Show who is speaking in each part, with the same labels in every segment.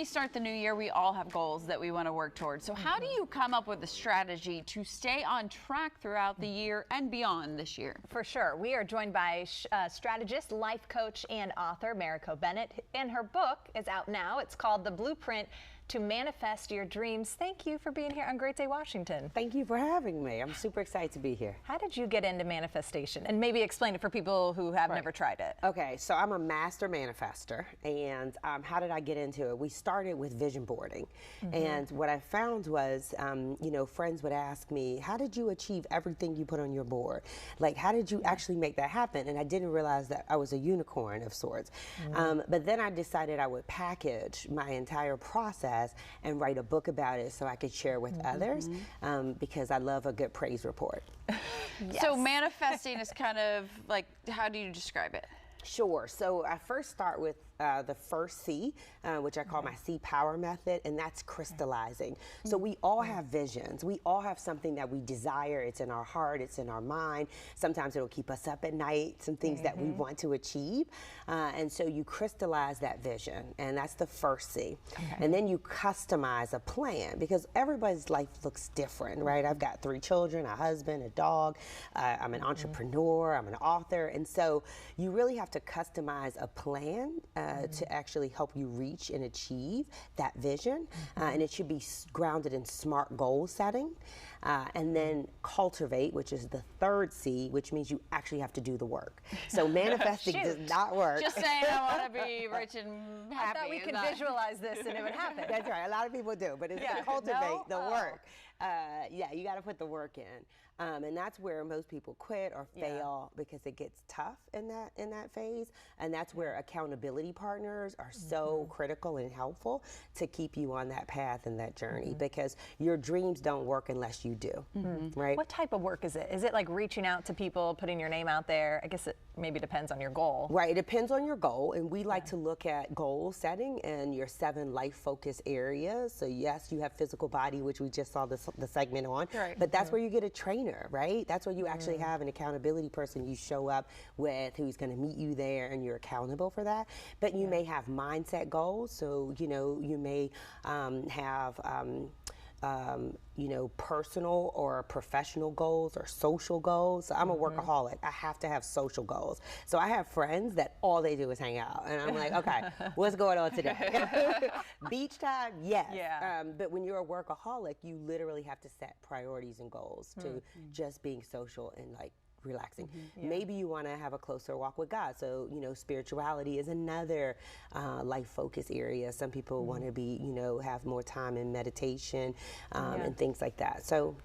Speaker 1: We start the new year, we all have goals that we want to work towards. So how do you come up with a strategy to stay on track throughout the year and beyond this year?
Speaker 2: For sure. We are joined by strategist, life coach, and author Mariko Bennett, and her book is out now. It's called The Blueprint to Manifest Your Dreams. Thank you for being here on Great Day Washington.
Speaker 3: Thank you for having me. I'm super excited to be here.
Speaker 2: How did you get into manifestation? And maybe explain it for people who have never tried it.
Speaker 3: Okay, so I'm a master manifester, and how did I get into it? We started with vision boarding, and what I found was, friends would ask me, how did you achieve everything you put on your board? Like, how did you actually make that happen? And I didn't realize that I was a unicorn of sorts. But then I decided I would package my entire process and write a book about it so I could share with others, because I love a good praise report.
Speaker 2: Yes.
Speaker 1: So manifesting is kind of like, how do you describe it?
Speaker 3: Sure. So I first start with the first C, which I call my C power method, and that's crystallizing. So we all have visions. We all have something that we desire. It's in our heart. It's in our mind. Sometimes it'll keep us up at night, some things that we want to achieve. And so you crystallize that vision, and that's the first C. And then you customize a plan, because everybody's life looks different, right? I've got 3 children, a husband, a dog. I'm an entrepreneur. I'm an author. And so you really have to customize a plan to actually help you reach and achieve that vision. And it should be grounded in smart goal setting. And then cultivate, which is the third C, which means you actually have to do the work. So manifesting does not work.
Speaker 1: Just saying I want to be rich and happy.
Speaker 2: I thought we could visualize this and it would happen.
Speaker 3: That's right. A lot of people do, but it's to cultivate the work. You got to put the work in. And that's where most people quit or fail, because it gets tough in that phase. And that's where accountability partners are so critical and helpful to keep you on that path and that journey, because your dreams don't work unless you do, right?
Speaker 2: What type of work is it? Is it like reaching out to people, putting your name out there? I guess it maybe depends on your goal.
Speaker 3: Right, it depends on your goal, and we like to look at goal setting and your 7 life focus areas. So yes, you have physical body, which we just saw the segment on, but that's where you get a trainer, right? That's where you actually have an accountability person you show up with, who's going to meet you there, and you're accountable for that. But you may have mindset goals, so you may have personal or professional goals or social goals. So I'm a workaholic. I have to have social goals. So I have friends that all they do is hang out. And I'm like, okay, what's going on today? Beach time? Yes. But when you're a workaholic, you literally have to set priorities and goals to just being social and like relaxing. Maybe you want to have a closer walk with God. So, spirituality is another life focus area. Some people want to be, have more time in meditation and things like that. So,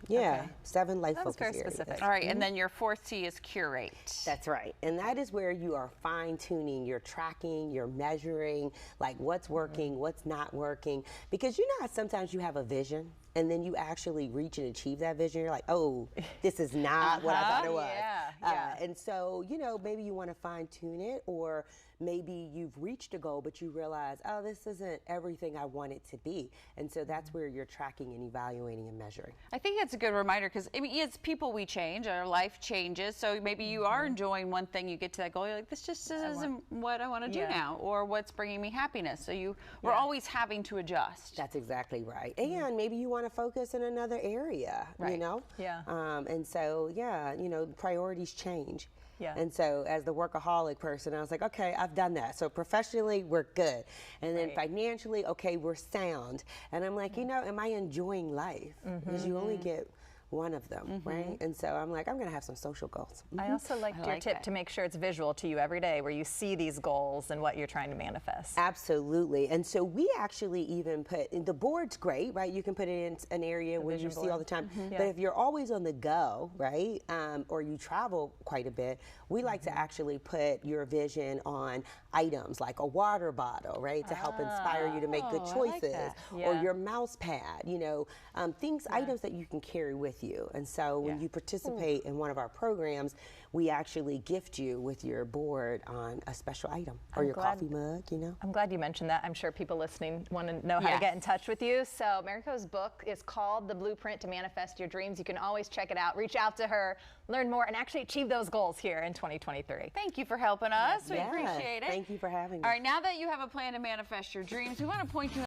Speaker 3: 7 life focus areas.
Speaker 2: Very specific.
Speaker 1: All right, and then your 4th C is curate.
Speaker 3: That's right. And that is where you are fine-tuning, you're tracking, you're measuring, like what's working, what's not working. Because you know how sometimes you have a vision, and then you actually reach and achieve that vision. You're like, oh, this is not what I thought it was. And so, maybe you want to fine tune it, or maybe you've reached a goal, but you realize, oh, this isn't everything I want it to be. And so that's where you're tracking and evaluating and measuring.
Speaker 1: I think it's a good reminder, because it's people, we change, our life changes. So maybe you are enjoying one thing, you get to that goal, you're like, this just isn't what I want to do now, or what's bringing me happiness. So we're always having to adjust.
Speaker 3: That's exactly right. And maybe you want to focus in another area, and so, priorities change. And so as the workaholic person, I was like, okay, I've done that. So professionally, we're good. And then financially, okay, we're sound. And I'm like, am I enjoying life? Because you only get one of them, right? And so I'm like, I'm going to have some social goals.
Speaker 2: I also liked your tip to make sure it's visual to you every day, where you see these goals and what you're trying to manifest.
Speaker 3: Absolutely. And so we actually even put, the board's great, right? You can put it in an area where you see all the time. But if you're always on the go, right, or you travel quite a bit, we like to actually put your vision on items like a water bottle, right, to help inspire you to make good choices, or your mouse pad, items that you can carry with you. And so when you participate in one of our programs, we actually gift you with your board on a special item, or your coffee mug,
Speaker 2: I'm glad you mentioned that. I'm sure people listening want to know how to get in touch with you. So Mariko's book is called The Blueprint to Manifest Your Dreams. You can always check it out, reach out to her, learn more, and actually achieve those goals here in 2023.
Speaker 1: Thank you for helping us. We appreciate it.
Speaker 3: Thank you for having me.
Speaker 1: All right, now that you have a plan to manifest your dreams, we want to point you